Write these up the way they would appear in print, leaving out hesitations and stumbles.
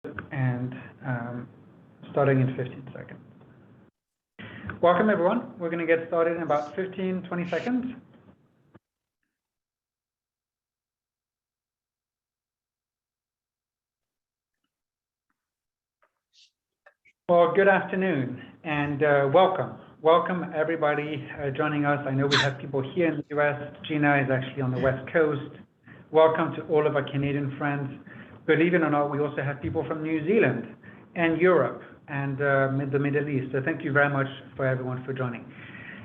and starting in 15 seconds. Welcome everyone. We're going to get started in about 15-20 seconds. Well, good afternoon and welcome. Welcome everybody joining us. I know we have people here in the US. Gina is actually on the West Coast. Welcome to all of our Canadian friends. Believe it or not, we also have people from New Zealand and Europe and the Middle East. So thank you very much for everyone for joining.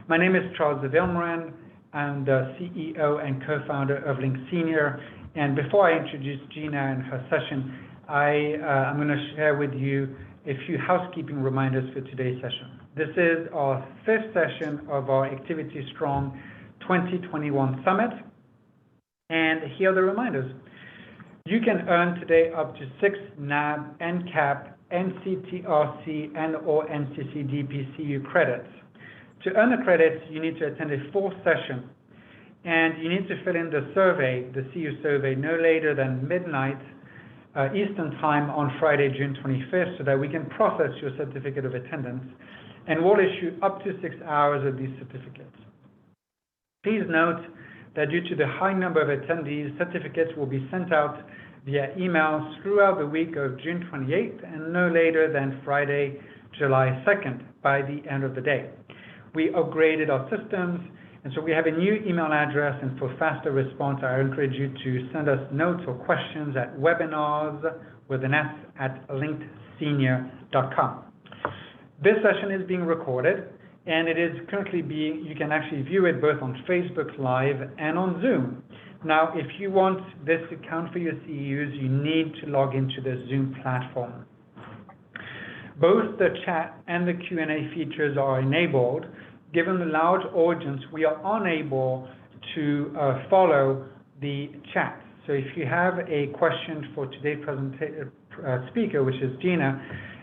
My name is Charles de Vilmorin. I'm the CEO and co-founder of Link Senior. And before I introduce Gina and her session, I'm going to share with you a few housekeeping reminders for today's session. This is our 5th session of our Activity Strong 2021 Summit. And here are the reminders. You can earn today up to 6 NAB, NCAP, NCTRC, and/or NCC/DPCU credits. To earn the credits, you need to attend a 4th session, and you need to fill in the survey, the CU survey, no later than midnight Eastern Time on Friday, June 25th, so that we can process your certificate of attendance, and we'll issue up to 6 hours of these certificates. Please note that due to the high number of attendees, certificates will be sent out via email throughout the week of June 28th and no later than Friday, July 2nd by the end of the day. We upgraded our systems, and so we have a new email address, and for faster response, I encourage you to send us notes or questions at webinars with an S at linkedsenior.com. This session is being recorded, and it is currently you can actually view it both on Facebook Live and on Zoom. Now, if you want this to count for your CEUs, you need to log into the Zoom platform. Both the chat and the Q&A features are enabled. Given the large audience, we are unable to follow the chat. So if you have a question for today's speaker, which is Gina,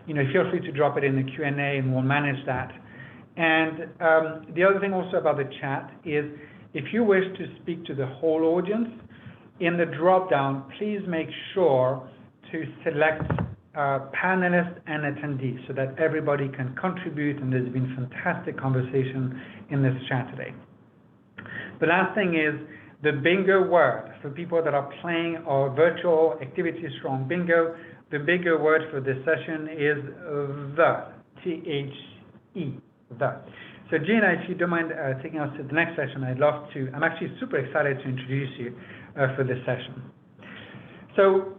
feel free to drop it in the Q&A and we'll manage that. And the other thing also about the chat is if you wish to speak to the whole audience, in the drop-down, please make sure to select panelists and attendees so that everybody can contribute, and there's been fantastic conversation in this chat today. The last thing is the bingo word. For people that are playing our virtual Activity Strong bingo, the bingo word for this session is the, T-H-E, the. So Gina, if you don't mind taking us to the next session, I'd love to. I'm actually super excited to introduce you for this session. So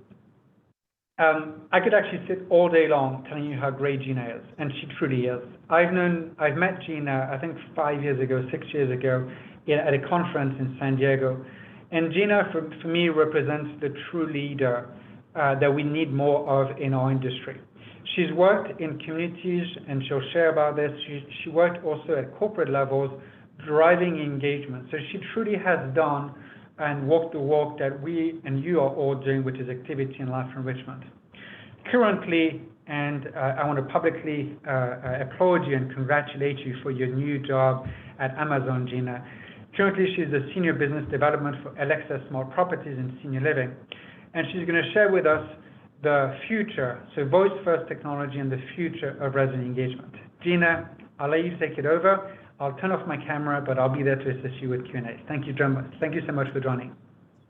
I could actually sit all day long telling you how great Gina is, and she truly is. I've met Gina, I think 5 years ago, 6 years ago, at a conference in San Diego. And Gina, for me, represents the true leader that we need more of in our industry. She's worked in communities, and she'll share about this. She worked also at corporate levels, driving engagement. So she truly has done and walked the walk that we and you are all doing, which is activity and life enrichment. Currently, and I want to publicly applaud you and congratulate you for your new job at Amazon, Gina. Currently, she's the Senior Business Development for Alexa Smart Properties and Senior Living. And she's going to share with us the future, so voice-first technology and the future of resident engagement. Gina, I'll let you take it over. I'll turn off my camera, but I'll be there to assist you with Q&A. Thank you so much for joining.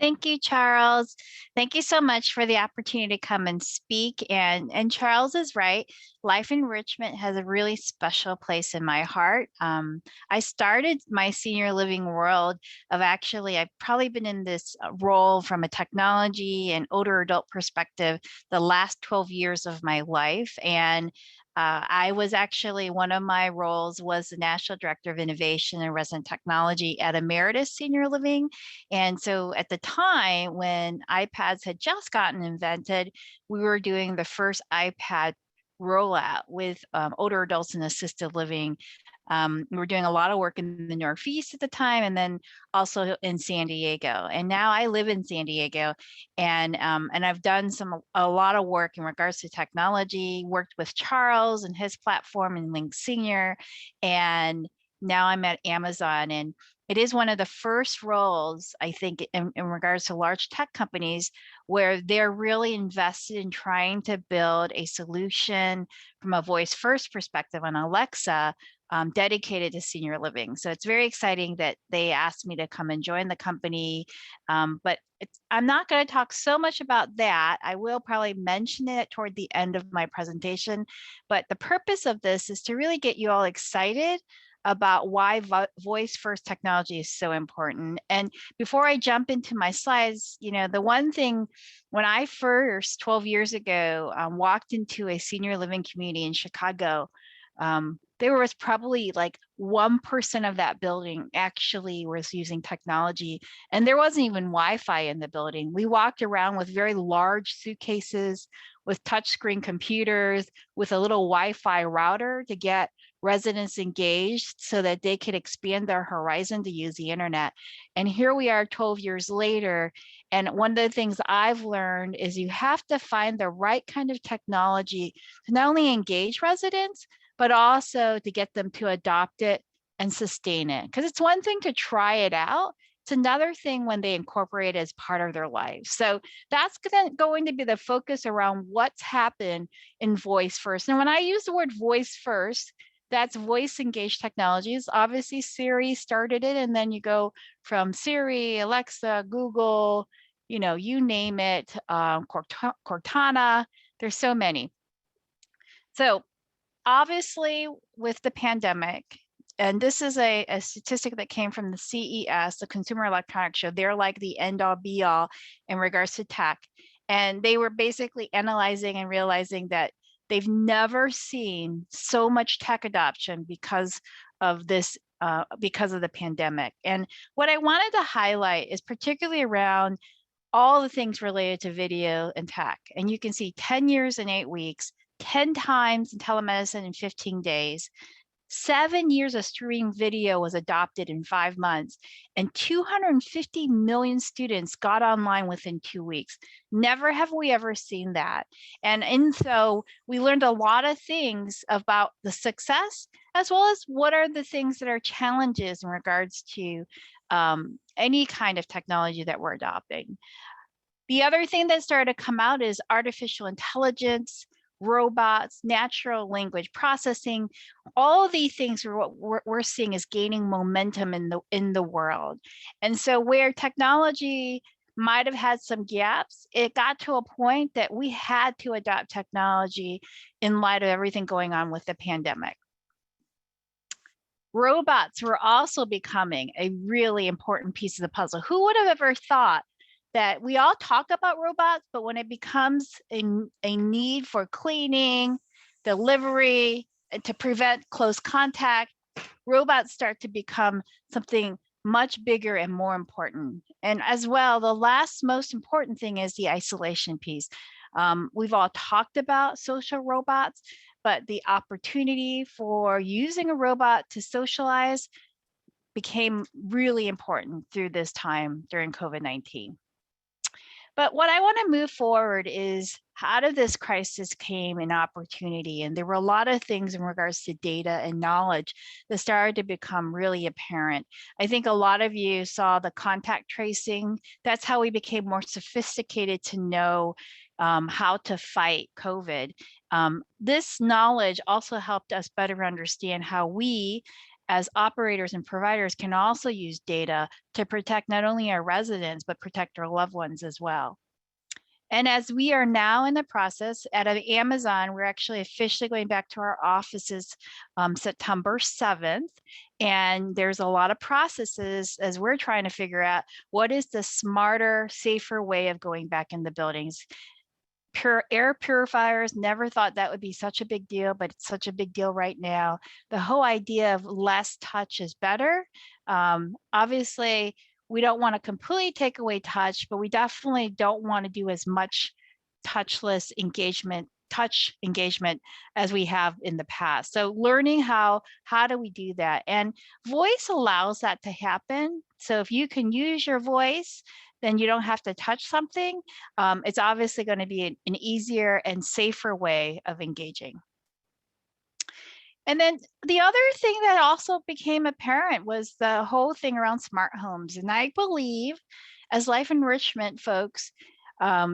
Thank you, Charles. Thank you so much for the opportunity to come and speak. And Charles is right. Life enrichment has a really special place in my heart. I started my senior living world I've probably been in this role from a technology and older adult perspective the last 12 years of my life. And I was actually, one of my roles was the National Director of Innovation and Resident Technology at Emeritus Senior Living. And so at the time when iPads had just gotten invented, we were doing the first iPad rollout with older adults in assisted living. We were doing a lot of work in the Northeast at the time, and then also in San Diego. And now I live in San Diego, and I've done a lot of work in regards to technology. Worked with Charles and his platform and Link Senior, and now I'm at Amazon. And it is one of the first roles, I think, in regards to large tech companies, where they're really invested in trying to build a solution from a voice first perspective on Alexa, dedicated to senior living. So it's very exciting that they asked me to come and join the company. But I'm not going to talk so much about that. I will probably mention it toward the end of my presentation. But the purpose of this is to really get you all excited about why voice first technology is so important. And before I jump into my slides, the one thing, when I first 12 years ago walked into a senior living community in Chicago, there was probably like 1% of that building actually was using technology, and there wasn't even Wi-Fi in the building. We walked around with very large suitcases with touchscreen computers with a little Wi-Fi router to get residents engaged so that they could expand their horizon to use the internet. And here we are 12 years later. And one of the things I've learned is you have to find the right kind of technology to not only engage residents, but also to get them to adopt it and sustain it. Because it's one thing to try it out. It's another thing when they incorporate it as part of their life. So that's going to be the focus around what's happened in voice first. And when I use the word voice first, that's voice engaged technologies. Obviously, Siri started it, and then you go from Siri, Alexa, Google, you name it, Cortana. There's so many. So obviously, with the pandemic, and this is a statistic that came from the CES, the Consumer Electronics Show. They're like the end all be all in regards to tech. And they were basically analyzing and realizing that they've never seen so much tech adoption because of this, because of the pandemic. And what I wanted to highlight is particularly around all the things related to video and tech. And you can see 10 years in 8 weeks, 10 times in telemedicine in 15 days, 7 years of streaming video was adopted in 5 months, and 250 million students got online within 2 weeks. Never have we ever seen that. And so we learned a lot of things about the success, as well as what are the things that are challenges in regards to any kind of technology that we're adopting. The other thing that started to come out is artificial intelligence, robots, natural language processing. All of these things are what we're seeing is gaining momentum in the world. And so where technology might have had some gaps, it got to a point that we had to adopt technology in light of everything going on with the pandemic. Robots were also becoming a really important piece of the puzzle. Who would have ever thought that we all talk about robots, but when it becomes a need for cleaning, delivery, and to prevent close contact, robots start to become something much bigger and more important. And as well, the last most important thing is the isolation piece. We've all talked about social robots, but the opportunity for using a robot to socialize became really important through this time during COVID-19. But what I want to move forward is out of this crisis came an opportunity. And there were a lot of things in regards to data and knowledge that started to become really apparent. I think a lot of you saw the contact tracing. That's how we became more sophisticated to know how to fight COVID. This knowledge also helped us better understand how we, as operators and providers, can also use data to protect not only our residents, but protect our loved ones as well. And as we are now in the process out of Amazon, we're actually officially going back to our offices September 7th. And there's a lot of processes as we're trying to figure out what is the smarter, safer way of going back in the buildings. Pure air purifiers, never thought that would be such a big deal, but it's such a big deal right now. The whole idea of less touch is better. Obviously, we don't want to completely take away touch, but we definitely don't want to do as much touch engagement as we have in the past. So learning how do we do that? And voice allows that to happen. So if you can use your voice, then you don't have to touch something. It's obviously going to be an easier and safer way of engaging. And then the other thing that also became apparent was the whole thing around smart homes. And I believe as life enrichment folks,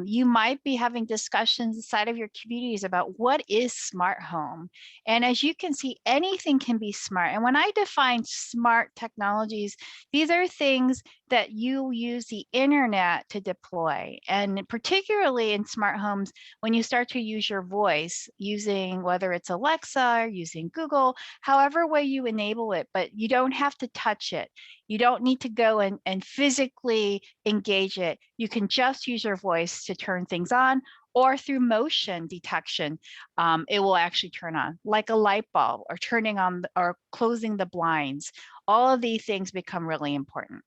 you might be having discussions inside of your communities about what is smart home. And as you can see, anything can be smart. And when I define smart technologies, these are things that you use the internet to deploy. And particularly in smart homes, when you start to use your voice, using whether it's Alexa or using Google, however way you enable it, but you don't have to touch it. You don't need to go and physically engage it. You can just use your voice to turn things on, or through motion detection, it will actually turn on, like a light bulb, or turning on or closing the blinds. All of these things become really important.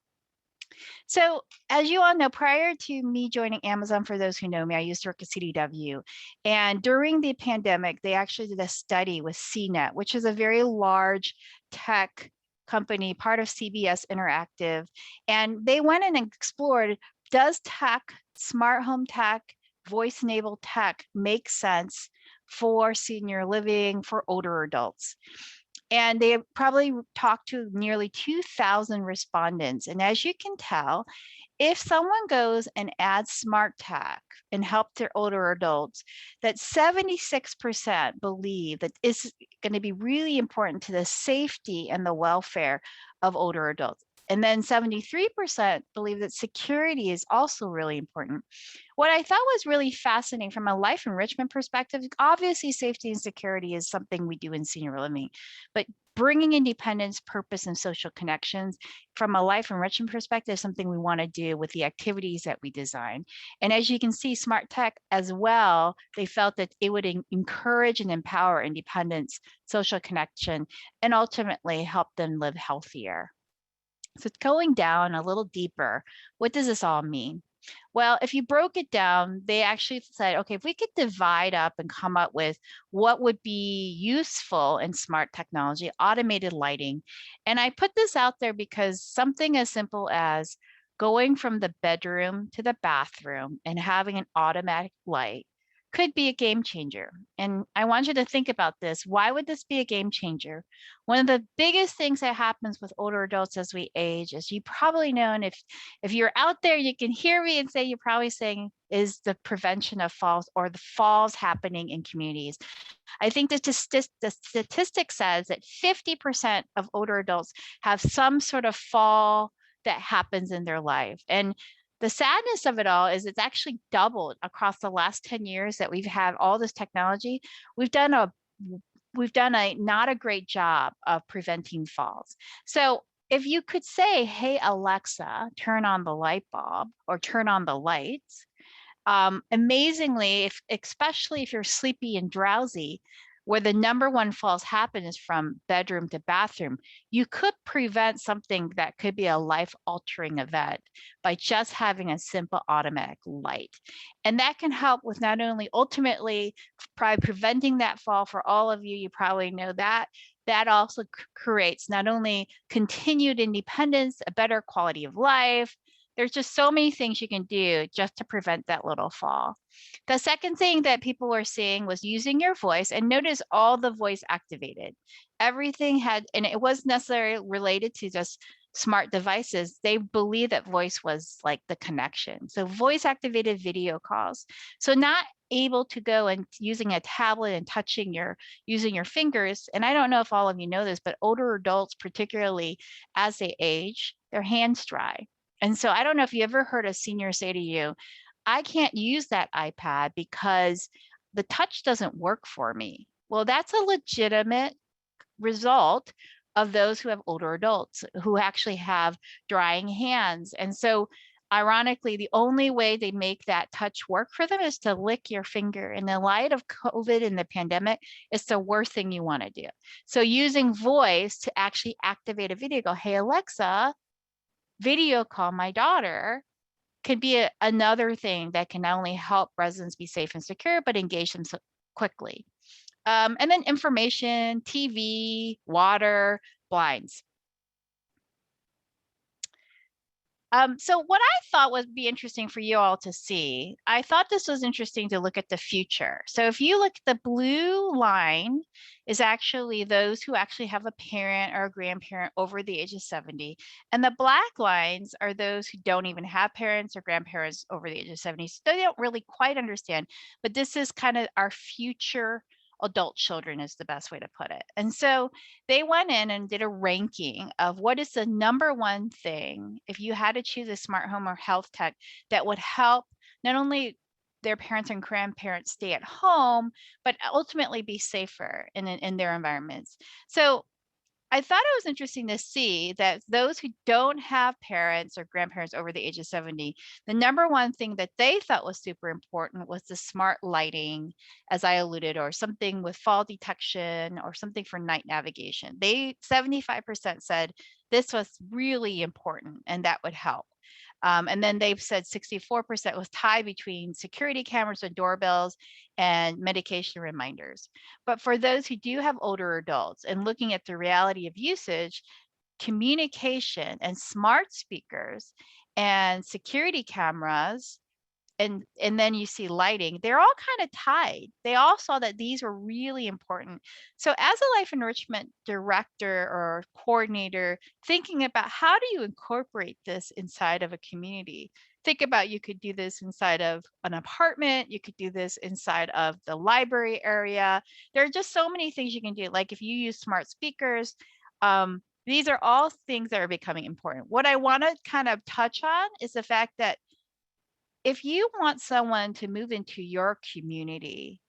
So as you all know, prior to me joining Amazon, for those who know me, I used to work at CDW. And during the pandemic, they actually did a study with CNET, which is a very large tech company, part of CBS Interactive. And they went and explored, does tech, smart home tech, voice-enabled tech make sense for senior living, for older adults? And they probably talked to nearly 2,000 respondents. And as you can tell, if someone goes and adds smart tech and help their older adults, that 76% believe that it's going to be really important to the safety and the welfare of older adults. And then 73% believe that security is also really important. What I thought was really fascinating from a life enrichment perspective, obviously safety and security is something we do in senior living, but bringing independence, purpose, and social connections from a life enrichment perspective is something we want to do with the activities that we design. And as you can see, smart tech as well, they felt that it would encourage and empower independence, social connection, and ultimately help them live healthier. So going down a little deeper, what does this all mean? Well, if you broke it down, they actually said, okay, if we could divide up and come up with what would be useful in smart technology, automated lighting. And I put this out there because something as simple as going from the bedroom to the bathroom and having an automatic light could be a game changer. And I want you to think about this. Why would this be a game changer? One of the biggest things that happens with older adults as we age, as you probably know, and if you're out there, you can hear me and say, you're probably saying, is the prevention of falls, or the falls happening in communities. I think the statistic says that 50% of older adults have some sort of fall that happens in their life. And the sadness of it all is it's actually doubled across the last 10 years that we've had all this technology. We've done a not a great job of preventing falls. So if you could say, hey, Alexa, turn on the light bulb or turn on the lights, amazingly, especially if you're sleepy and drowsy, where the number one falls happen is from bedroom to bathroom, you could prevent something that could be a life-altering event by just having a simple automatic light. And that can help with not only ultimately probably preventing that fall for all of you, you probably know that, that also creates not only continued independence, a better quality of life. There's just so many things you can do just to prevent that little fall. The second thing that people were seeing was using your voice, and notice all the voice activated. Everything had, and it wasn't necessarily related to just smart devices. They believe that voice was like the connection. So voice activated video calls. So not able to go and using a tablet and using your fingers. And I don't know if all of you know this, but older adults, particularly as they age, their hands dry. And so I don't know if you ever heard a senior say to you, I can't use that iPad because the touch doesn't work for me. Well, that's a legitimate result of those who have older adults who actually have drying hands. And so ironically, the only way they make that touch work for them is to lick your finger. In the light of COVID and the pandemic, it's the worst thing you want to do. So using voice to actually activate a video, go, hey, Alexa, video call my daughter, could be another thing that can not only help residents be safe and secure, but engage them quickly. And then information, TV, water, blinds. So what I thought would be interesting for you all to see, I thought this was interesting to look at the future. So if you look, the blue line is actually those who actually have a parent or a grandparent over the age of 70. And the black lines are those who don't even have parents or grandparents over the age of 70. So they don't really quite understand, but this is kind of our future adult children is the best way to put it. And so they went in and did a ranking of what is the number one thing if you had to choose a smart home or health tech that would help not only their parents and grandparents stay at home, but ultimately be safer in their environments. So I thought it was interesting to see that those who don't have parents or grandparents over the age of 70, the number one thing that they thought was super important was the smart lighting, as I alluded, or something with fall detection or something for night navigation. 75% said this was really important and that would help. And then they've said 64% was tied between security cameras and doorbells and medication reminders. But for those who do have older adults and looking at the reality of usage, communication and smart speakers and security cameras and then you see lighting, they're all kind of tied. They all saw that these were really important. So as a life enrichment director or coordinator, thinking about how do you incorporate this inside of a community? Think about you could do this inside of an apartment, you could do this inside of the library area. There are just so many things you can do. Like if you use smart speakers, these are all things that are becoming important. What I want to kind of touch on is the fact that if you want someone to move into your community,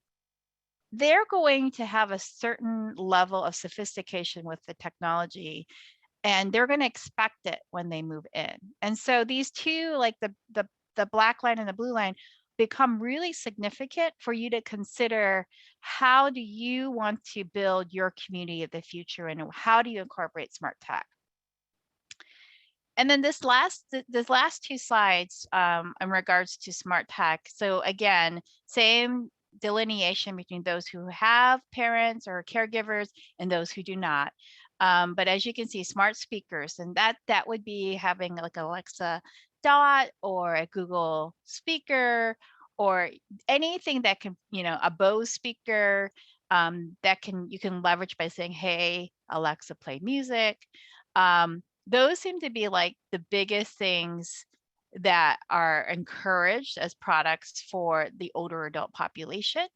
they're going to have a certain level of sophistication with the technology and they're going to expect it when they move in. And so these two, like the black line and the blue line, become really significant for you to consider how do you want to build your community of the future and how do you incorporate smart tech. And then this last two slides in regards to smart tech. So again, same delineation between those who have parents or caregivers and those who do not. But as you can see, smart speakers, and that would be having like Alexa Dot or a Google speaker or anything that can, a Bose speaker that you can leverage by saying, hey, Alexa, play music. Those seem to be like the biggest things that are encouraged as products for the older adult population.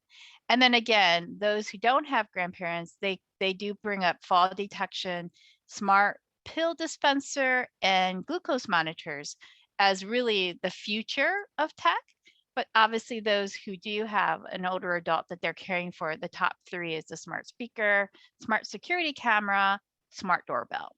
And then again, those who don't have grandparents, they do bring up fall detection, smart pill dispenser, and glucose monitors as really the future of tech. But obviously those who do have an older adult that they're caring for, the top three is the smart speaker, smart security camera, smart doorbell.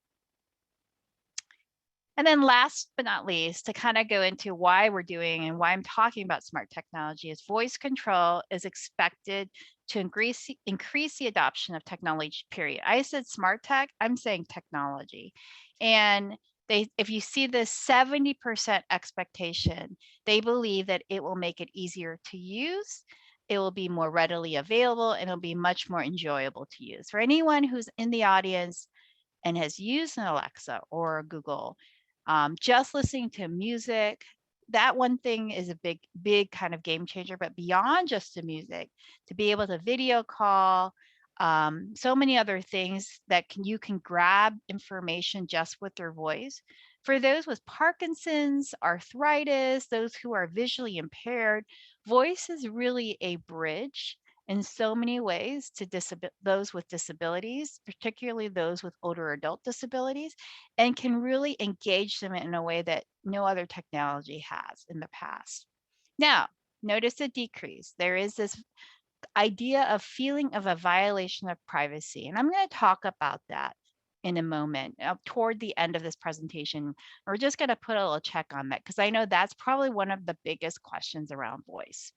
And then last but not least, to kind of go into why we're doing and why I'm talking about smart technology is voice control is expected to increase the adoption of technology, period. I said smart tech, I'm saying technology. And if you see this 70% expectation, they believe that it will make it easier to use, it will be more readily available, and it'll be much more enjoyable to use. For anyone who's in the audience and has used an Alexa or a Google, just listening to music, that one thing is a big kind of game changer. But beyond just the music, to be able to video call, so many other things that you can grab information just with their voice. For those with Parkinson's, arthritis, those who are visually impaired, voice is really a bridge in so many ways to those with disabilities, particularly those with older adult disabilities, and can really engage them in a way that no other technology has in the past. Now, notice a decrease. There is this idea of feeling of a violation of privacy, and I'm going to talk about that in a moment toward the end of this presentation. We're just going to put a little check on that because I know that's probably one of the biggest questions around voice.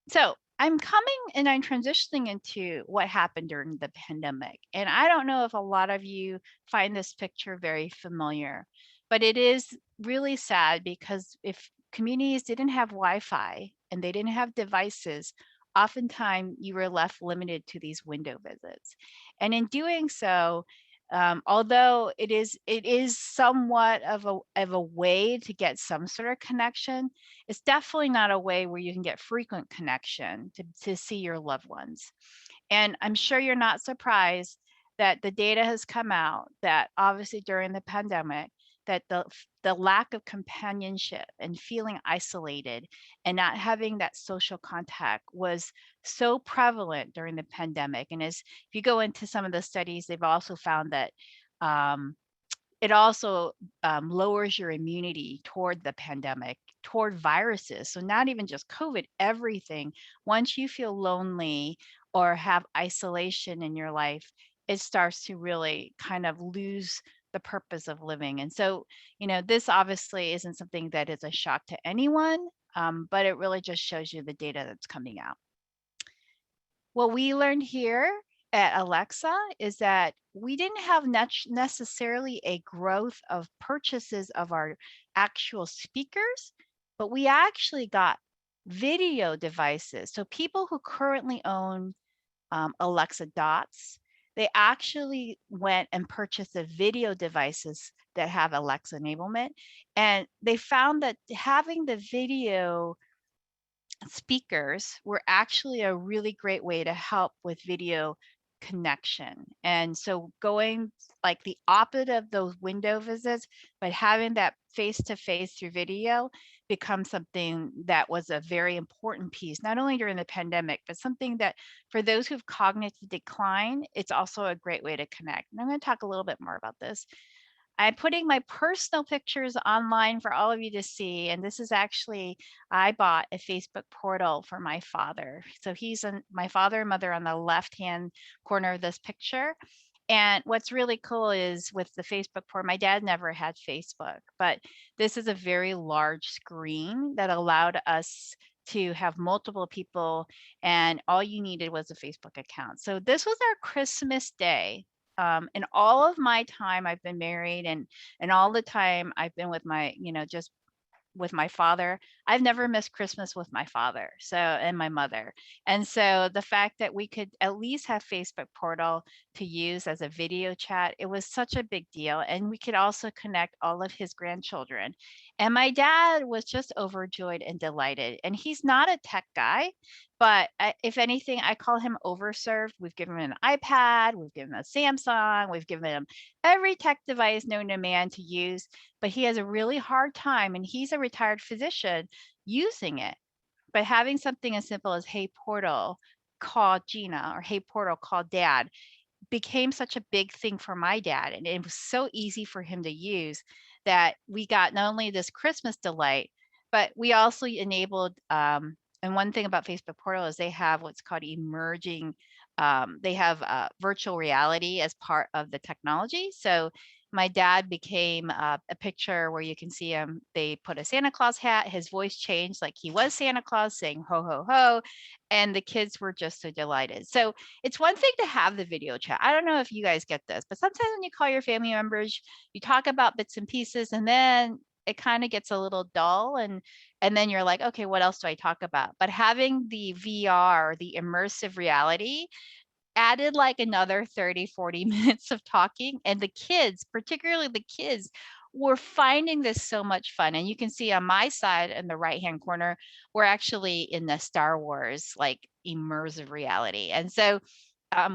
So I'm transitioning into what happened during the pandemic. And I don't know if a lot of you find this picture very familiar, but it is really sad because if communities didn't have Wi-Fi and they didn't have devices, oftentimes you were left limited to these window visits. And in doing so, Although it is somewhat of a way to get some sort of connection, it's definitely not a way where you can get frequent connection to see your loved ones. And I'm sure you're not surprised that the data has come out that obviously during the pandemic, that the lack of companionship and feeling isolated and not having that social contact was so prevalent during the pandemic. And as if you go into some of the studies, they've also found that um, it also lowers your immunity toward the pandemic, toward viruses. So not even just COVID, everything. Once you feel lonely or have isolation in your life, it starts to really kind of lose the purpose of living. And so, this obviously isn't something that is a shock to anyone, but it really just shows you the data that's coming out. What we learned here at Alexa is that we didn't have necessarily a growth of purchases of our actual speakers, but we actually got video devices. So people who currently own Alexa Dots, they actually went and purchased the video devices that have Alexa enablement. And they found that having the video speakers were actually a really great way to help with video connection. And so going like the opposite of those window visits, but having that face-to-face through video becomes something that was a very important piece, not only during the pandemic, but something that for those who've cognitive decline, it's also a great way to connect. And I'm going to talk a little bit more about this. I'm putting my personal pictures online for all of you to see. And this is actually, I bought a Facebook portal for my father. So he's my father and mother on the left-hand corner of this picture. And what's really cool is with the Facebook portal, my dad never had Facebook, but this is a very large screen that allowed us to have multiple people, and all you needed was a Facebook account. So this was our Christmas day. In all of my time I've been married and all the time I've been with my, just with my father, I've never missed Christmas with my father, so and my mother. And so the fact that we could at least have Facebook portal to use as a video chat, it was such a big deal. And we could also connect all of his grandchildren. And my dad was just overjoyed and delighted. And he's not a tech guy, but if anything, I call him overserved. We've given him an iPad, we've given him a Samsung, we've given him every tech device known to man to use, but he has a really hard time, and he's a retired physician, using it. But having something as simple as Hey Portal, call Gina, or Hey Portal, call Dad, became such a big thing for my dad. And it was so easy for him to use that we got not only this Christmas delight, but we also enabled, and one thing about Facebook Portal is they have what's called emerging, they have virtual reality as part of the technology. So my dad became a picture where you can see him. They put a Santa Claus hat, his voice changed like he was Santa Claus saying ho, ho, ho. And the kids were just so delighted. So it's one thing to have the video chat. I don't know if you guys get this, but sometimes when you call your family members, you talk about bits and pieces, and then it kind of gets a little dull, and then you're like, okay, what else do I talk about? But having the VR, the immersive reality, added like another 30, 40 minutes of talking. And the kids, particularly the kids, were finding this so much fun. And you can see on my side in the right-hand corner, we're actually in the Star Wars, like immersive reality. And so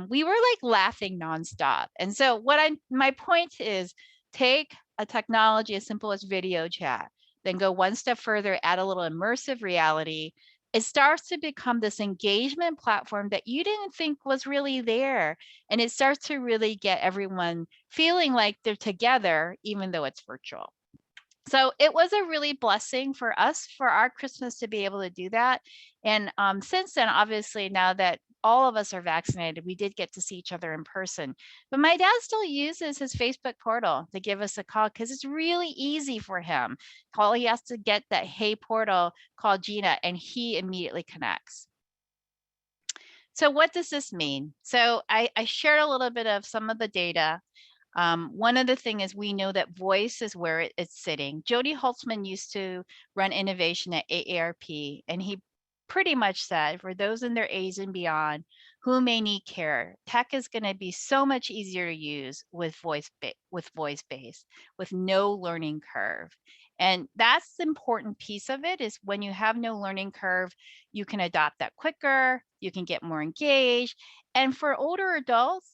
we were like laughing nonstop. And so my point is, take a technology as simple as video chat, then go one step further, add a little immersive reality. It starts to become this engagement platform that you didn't think was really there. And it starts to really get everyone feeling like they're together, even though it's virtual. So it was a really blessing for us, for our Christmas, to be able to do that. And since then, obviously, now that all of us are vaccinated, we did get to see each other in person. But my dad still uses his Facebook portal to give us a call because it's really easy for him. All he has to get that Hey Portal, call Gina, and he immediately connects. So what does this mean? So I shared a little bit of some of the data. One of the things is we know that voice is where it's sitting. Jody Holtzman used to run innovation at AARP, and he pretty much said, for those in their 80s and beyond who may need care, tech is going to be so much easier to use with voice-based, with no learning curve. And that's the important piece of it, is when you have no learning curve, you can adopt that quicker, you can get more engaged. And for older adults,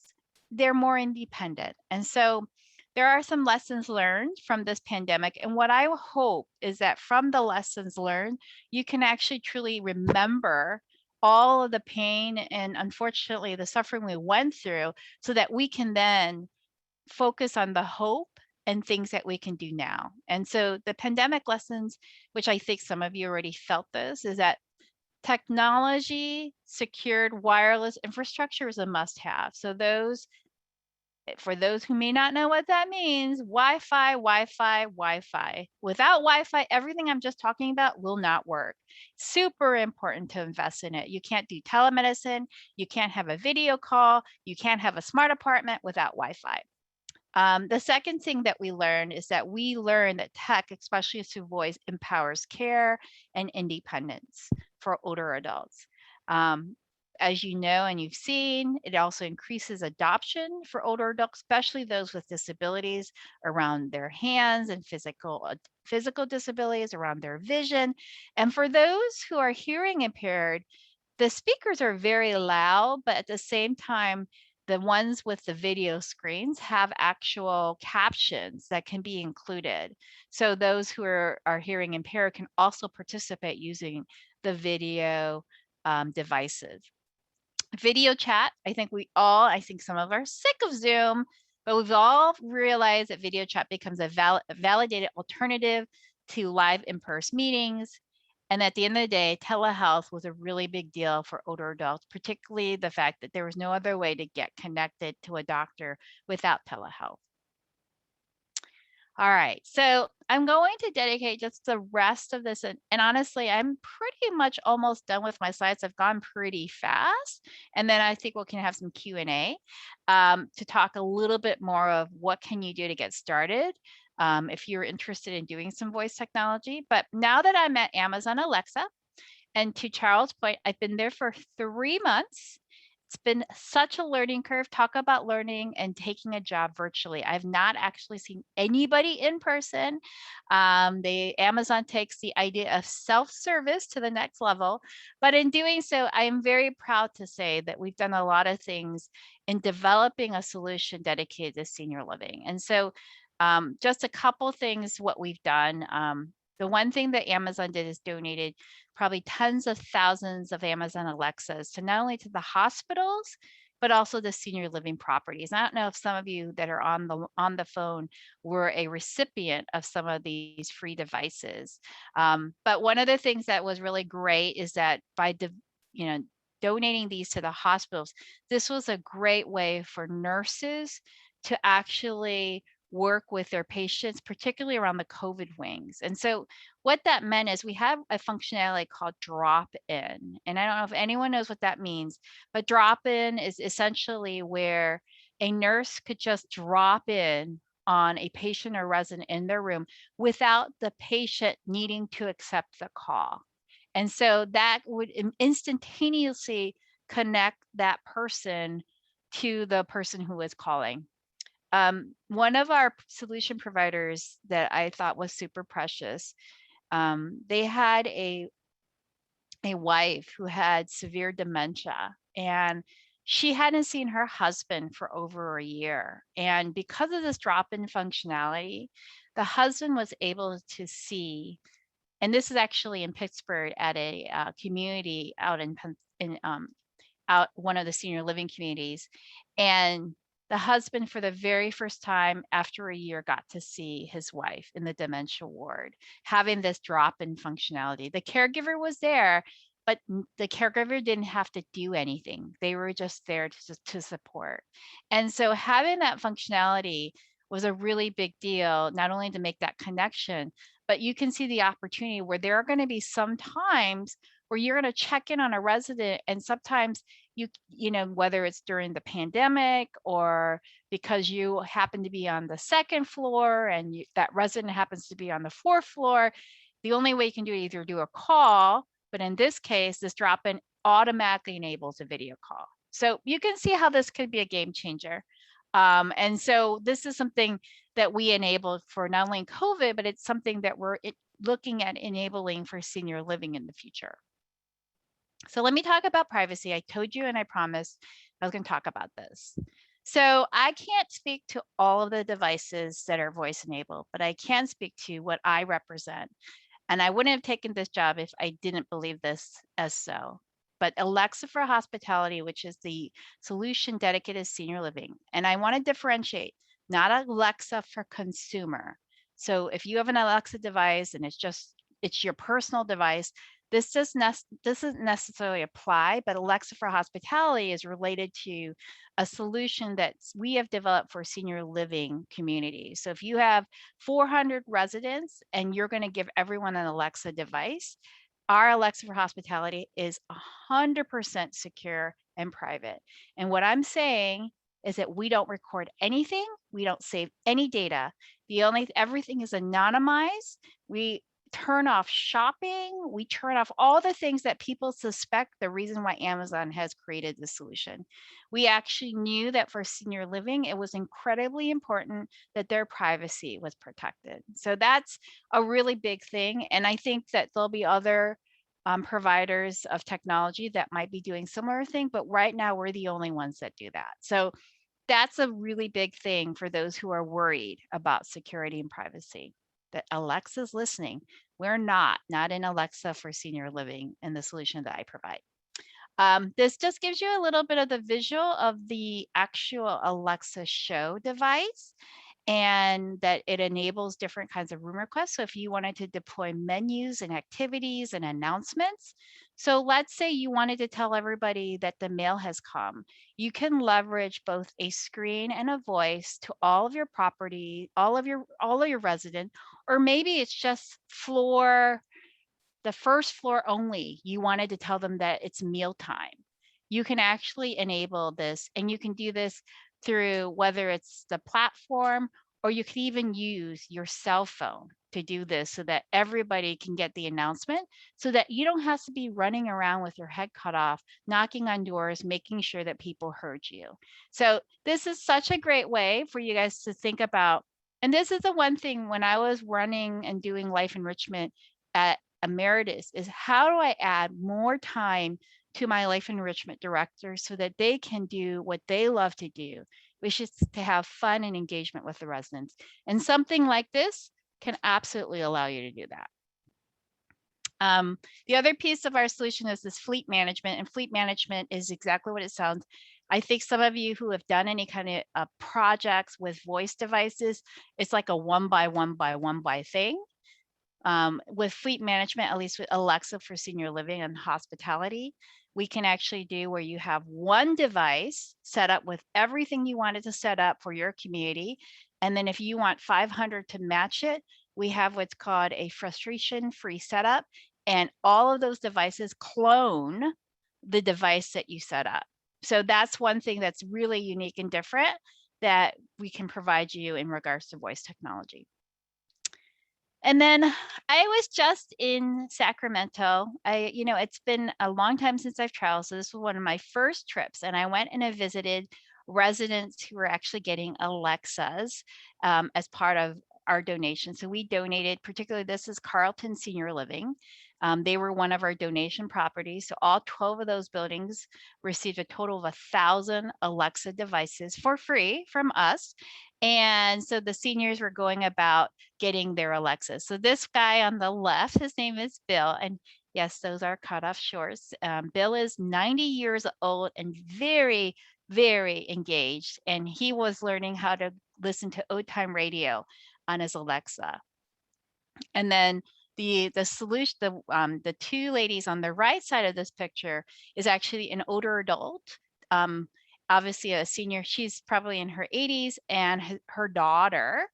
they're more independent. And so there are some lessons learned from this pandemic. And what I hope is that from the lessons learned, you can actually truly remember all of the pain and unfortunately the suffering we went through, so that we can then focus on the hope and things that we can do now. And so the pandemic lessons, which I think some of you already felt this, is that technology secured wireless infrastructure is a must-have. So for those who may not know what that means, Wi-Fi, Wi-Fi, Wi-Fi. Without Wi-Fi, everything I'm just talking about will not work. Super important to invest in it. You can't do telemedicine, you can't have a video call, you can't have a smart apartment without Wi-Fi. The second thing that we learned is that we learn that tech, especially through voice, empowers care and independence for older adults. As you know and you've seen, it also increases adoption for older adults, especially those with disabilities around their hands and physical disabilities around their vision. And for those who are hearing impaired, the speakers are very loud, but at the same time, the ones with the video screens have actual captions that can be included. So those who are hearing impaired can also participate using the video devices. Video chat, I think some of us are sick of Zoom, but we've all realized that video chat becomes a validated alternative to live in-person meetings. And at the end of the day, telehealth was a really big deal for older adults, particularly the fact that there was no other way to get connected to a doctor without telehealth. All right, so I'm going to dedicate just the rest of this, and honestly, I'm pretty much almost done with my slides. I've gone pretty fast, and then I think we can have some Q&A to talk a little bit more of what can you do to get started if you're interested in doing some voice technology. But now that I'm at Amazon Alexa, and to Charles' point, I've been there for 3 months. It's been such a learning curve. Talk about learning and taking a job virtually. I've not actually seen anybody in person. Amazon takes the idea of self-service to the next level. But in doing so, I am very proud to say that we've done a lot of things in developing a solution dedicated to senior living. And so just a couple things what we've done. The one thing that Amazon did is donated probably tens of thousands of Amazon Alexas to not only to the hospitals, but also the senior living properties. I don't know if some of you that are on the phone were a recipient of some of these free devices. But one of the things that was really great is that by donating these to the hospitals, this was a great way for nurses to actually work with their patients, particularly around the COVID wings. And so what that meant is we have a functionality called drop-in. And I don't know if anyone knows what that means, but drop-in is essentially where a nurse could just drop in on a patient or resident in their room without the patient needing to accept the call. And so that would instantaneously connect that person to the person who is calling. One of our solution providers that I thought was super precious, they had a wife who had severe dementia, and she hadn't seen her husband for over a year. And because of this drop-in functionality, the husband was able to see, and this is actually in Pittsburgh at a community out in one of the senior living communities, and the husband, for the very first time after a year, got to see his wife in the dementia ward, having this drop-in functionality. The caregiver was there, but the caregiver didn't have to do anything. They were just there to support. And so having that functionality was a really big deal, not only to make that connection, but you can see the opportunity where there are going to be some times where you're going to check in on a resident, and sometimes you know, whether it's during the pandemic or because you happen to be on the second floor and that resident happens to be on the fourth floor, the only way you can do it, either do a call, But in this case, this drop-in automatically enables a video call. So you can see how this could be a game changer. And so this is something that we enabled for not only COVID, but it's something that we're looking at enabling for senior living in the future. So let me talk about privacy. I told you and I promised I was going to talk about this. So I can't speak to all of the devices that are voice enabled, but I can speak to what I represent. And I wouldn't have taken this job if I didn't believe this as so. But Alexa for Hospitality, which is the solution dedicated to senior living. And I want to differentiate, not Alexa for consumer. So if you have an Alexa device and it's your personal device, this doesn't necessarily apply, but Alexa for Hospitality is related to a solution that we have developed for senior living communities. So if you have 400 residents and you're going to give everyone an Alexa device, our Alexa for Hospitality is 100% secure and private. And what I'm saying is that we don't record anything. We don't save any data. Everything is anonymized. We turn off shopping. We turn off all the things that people suspect the reason why Amazon has created the solution. We actually knew that for senior living, it was incredibly important that their privacy was protected. So that's a really big thing. And I think that there'll be other providers of technology that might be doing similar thing, but right now we're the only ones that do that. So that's a really big thing for those who are worried about security and privacy. That Alexa's listening. We're not in Alexa for senior living in the solution that I provide. This just gives you a little bit of the visual of the actual Alexa show device, and that it enables different kinds of room requests. So if you wanted to deploy menus and activities and announcements, so let's say you wanted to tell everybody that the mail has come, you can leverage both a screen and a voice to all of your property, all of your residents, or maybe it's just the first floor only. You wanted to tell them that it's mealtime. You can actually enable this, and you can do this through whether it's the platform, or you can even use your cell phone to do this so that everybody can get the announcement, so that you don't have to be running around with your head cut off, knocking on doors, making sure that people heard you. So this is such a great way for you guys to think about. And this is the one thing when I was running and doing life enrichment at Emeritus, is how do I add more time to my life enrichment directors so that they can do what they love to do, which is to have fun and engagement with the residents. And something like this can absolutely allow you to do that. The other piece of our solution is this fleet management, and fleet management is exactly what it sounds. I think some of you who have done any kind of projects with voice devices, it's like a one by one thing. With fleet management, at least with Alexa for senior living and hospitality, we can actually do where you have one device set up with everything you wanted to set up for your community. And then if you want 500 to match it, we have what's called a frustration-free setup. And all of those devices clone the device that you set up. So that's one thing that's really unique and different that we can provide you in regards to voice technology. And then I was just in Sacramento. It's been a long time since I've traveled, so this was one of my first trips, and I went and I visited residents who were actually getting Alexas as part of our donation. So we donated, particularly this is Carlton Senior Living. They were one of our donation properties. So all 12 of those buildings received a total of 1,000 Alexa devices for free from us. And so the seniors were going about getting their Alexas. So this guy on the left, his name is Bill. And yes, those are cut off shorts. Bill is 90 years old and very, very engaged. And he was learning how to listen to old time radio on his Alexa. And then the solution, the two ladies on the right side of this picture is actually an older adult. Obviously a senior, she's probably in her 80s, and her daughter,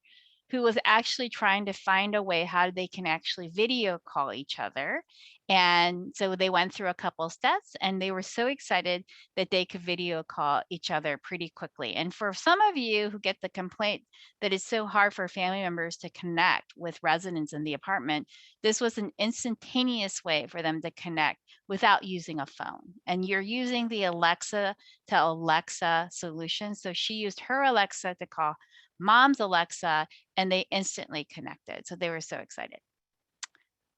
who was actually trying to find a way how they can actually video call each other. And so they went through a couple steps, and they were so excited that they could video call each other pretty quickly. And for some of you who get the complaint that it's so hard for family members to connect with residents in the apartment, this was an instantaneous way for them to connect without using a phone. And you're using the Alexa to Alexa solution. So she used her Alexa to call mom's Alexa, and they instantly connected. So they were so excited.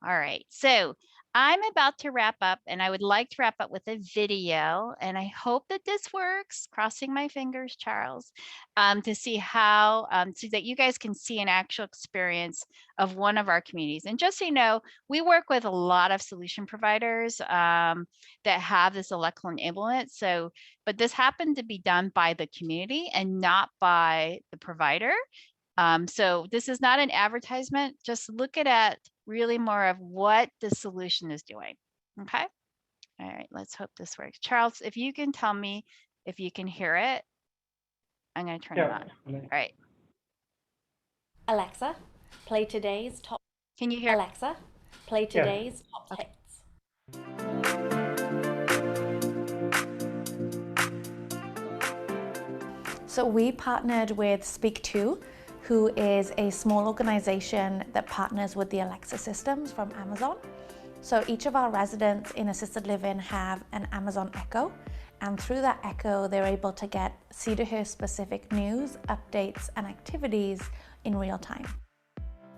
All right, so I'm about to wrap up, and I would like to wrap up with a video, and I hope that this works, crossing my fingers, Charles, to see how, so that you guys can see an actual experience of one of our communities. And just so you know, we work with a lot of solution providers that have this electrical enablement. So, but this happened to be done by the community and not by the provider. So this is not an advertisement, just look at really more of what the solution is doing, okay? All right, let's hope this works. Charles, if you can tell me if you can hear it, I'm gonna turn it on. All right. Alexa, play today's top. Can you hear? Alexa, play today's top hits. So we partnered with Speak2, who is a small organization that partners with the Alexa systems from Amazon. So each of our residents in assisted living have an Amazon Echo, and through that Echo, they're able to get Cedarhurst specific news, updates, and activities in real time.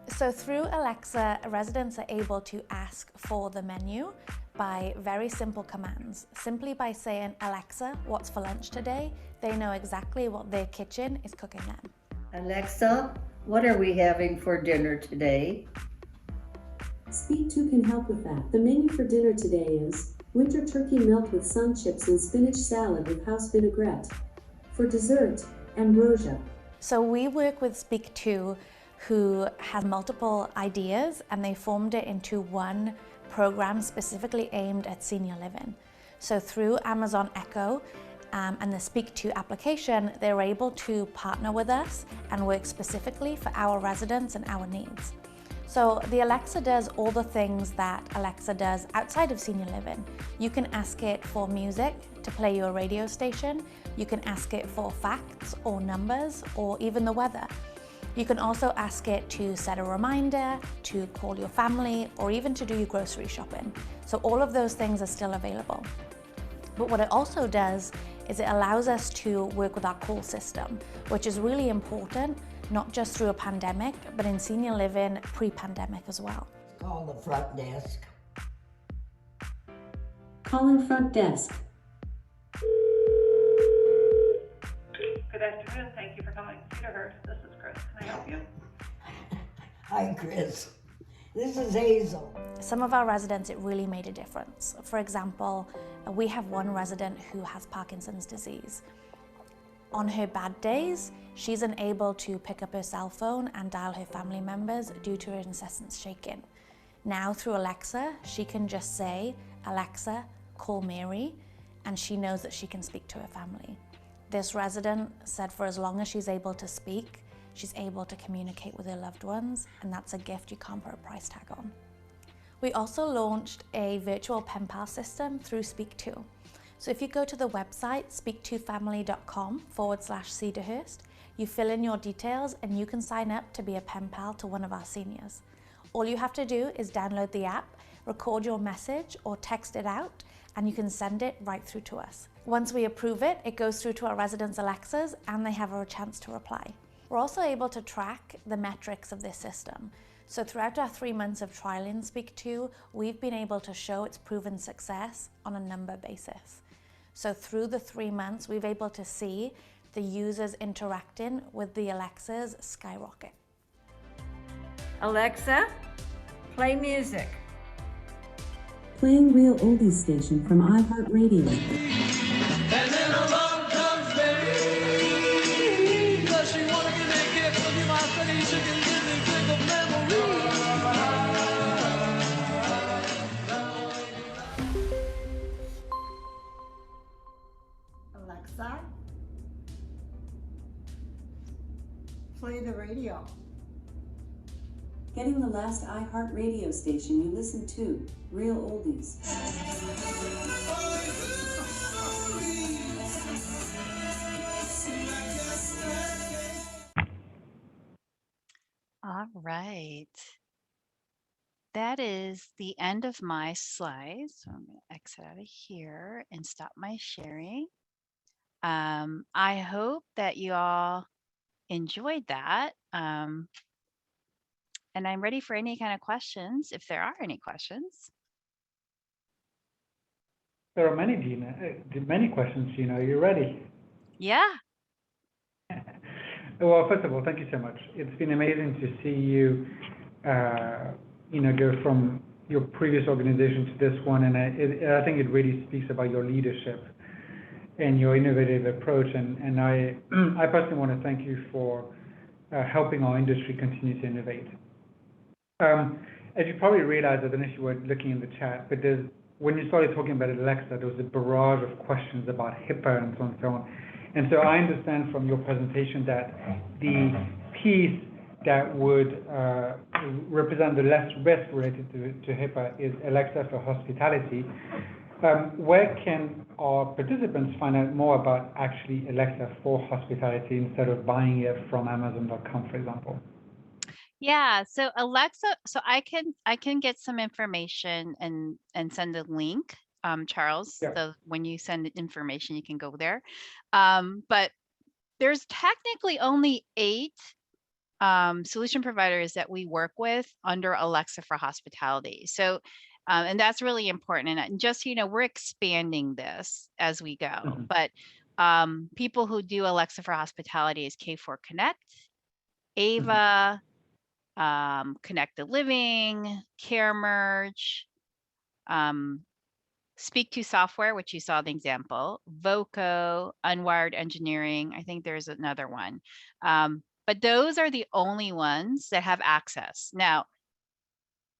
So through Alexa, residents are able to ask for the menu by very simple commands. Simply by saying, Alexa, what's for lunch today? They know exactly what their kitchen is cooking them. Alexa, what are we having for dinner today? Speak2 can help with that. The menu for dinner today is winter turkey melt with sun chips and spinach salad with house vinaigrette. For dessert, ambrosia. So we work with Speak2, who has multiple ideas, and they formed it into one program specifically aimed at senior living. So through Amazon Echo and the Speak2 application, they're able to partner with us and work specifically for our residents and our needs. So the Alexa does all the things that Alexa does outside of senior living. You can ask it for music to play your radio station. You can ask it for facts or numbers or even the weather. You can also ask it to set a reminder, to call your family, or even to do your grocery shopping. So all of those things are still available. But what it also does is it allows us to work with our call system, which is really important, not just through a pandemic, but in senior living pre-pandemic as well. Call the front desk. Calling front desk. Good afternoon. Thank you for calling Cedarhurst. This is Chris. Can I help you? Hi, Chris. This is Hazel. Some of our residents, it really made a difference. For example, we have one resident who has Parkinson's disease. On her bad days, she's unable to pick up her cell phone and dial her family members due to her incessant shaking. Now through Alexa, she can just say, Alexa, call Mary, and she knows that she can speak to her family. This resident said for as long as she's able to speak, she's able to communicate with her loved ones, and that's a gift you can't put a price tag on. We also launched a virtual pen pal system through Speak2. So if you go to the website, speak2family.com/Cedarhurst, you fill in your details and you can sign up to be a pen pal to one of our seniors. All you have to do is download the app, record your message or text it out, and you can send it right through to us. Once we approve it, it goes through to our residents' Alexas and they have a chance to reply. We're also able to track the metrics of this system. So throughout our 3 months of trialing Speak2, we've been able to show its proven success on a number basis. So through the 3 months, we've been able to see the users interacting with the Alexas skyrocket. Alexa, play music. Playing Real Oldies Station from iHeartRadio. And then along comes Mary. Does she want to give me a gift of you, my pretty chicken, give me big of memory. Alexa, play the radio. Getting the last iHeart radio station you listen to. Real oldies. All right. That is the end of my slides. So I'm going to exit out of here and stop my sharing. I hope that you all enjoyed that. And I'm ready for any kind of questions, if there are any questions. There are many, Gina. Many questions, Gina. Are you ready? Yeah. Well, first of all, thank you so much. It's been amazing to see you, go from your previous organization to this one, and I think it really speaks about your leadership and your innovative approach. And I personally want to thank you for helping our industry continue to innovate. As you probably realized, I don't know if you were looking in the chat, but when you started talking about Alexa, there was a barrage of questions about HIPAA and so on and so on. And so I understand from your presentation that the piece that would represent the less risk related to HIPAA is Alexa for hospitality. Where can our participants find out more about actually Alexa for hospitality instead of buying it from Amazon.com, for example? Yeah, so Alexa, so I can get some information and send a link, Charles. Yeah. So when you send information, you can go there. But there's technically only 8 solution providers that we work with under Alexa for hospitality. So, and that's really important. And just, we're expanding this as we go. Mm-hmm. But people who do Alexa for hospitality is K4 Connect, Ava, Connected Living, Care Merge, Speak to Software, which you saw the example, Voco, Unwired Engineering. I think there's another one. But those are the only ones that have access. Now,